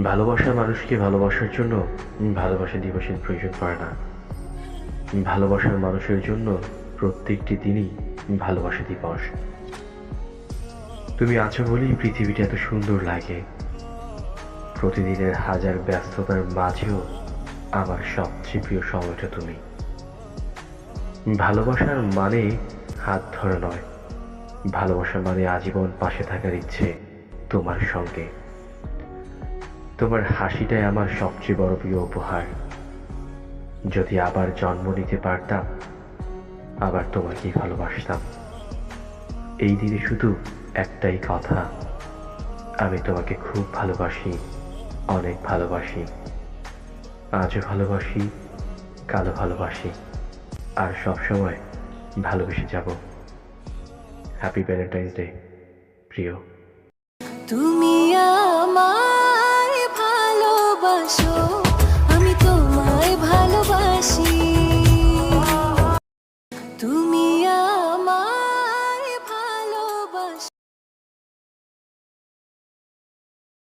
ভালোবাসার মানুষকে ভালোবাসার জন্য ভালোবাসা দিবসের প্রয়োজন পড়ে না। ভালোবাসার মানুষের জন্য প্রত্যেকটি দিনই ভালোবাসা দিবস। তুমি আছো বলেই পৃথিবীটা এত সুন্দর লাগে। প্রতিদিনের হাজার ব্যস্ততার মাঝেও আমার সবচেয়ে প্রিয় সময়টা তুমি। ভালোবাসার মানে হাত ধরা নয়, ভালোবাসা মানে আজীবন পাশে থাকার ইচ্ছে তোমার সঙ্গে। তোমার হাসিটাই আমার সবচেয়ে বড় প্রিয় উপহার। যদি আবার জন্ম নিতে পারতাম, আবার তোমাকেই ভালোবাসতাম। এই দিনে শুধু একটাই কথা, আমি তোমাকে খুব ভালোবাসি, অনেক ভালোবাসি। আজও ভালোবাসি, কালও ভালোবাসি, আর সবসময় ভালোবেসে যাব। হ্যাপি ভ্যালেন্টাইন্স ডে প্রিয়। তুমি আমায় ভালোবাসো, আমি তোমায় ভালোবাসি। তুমি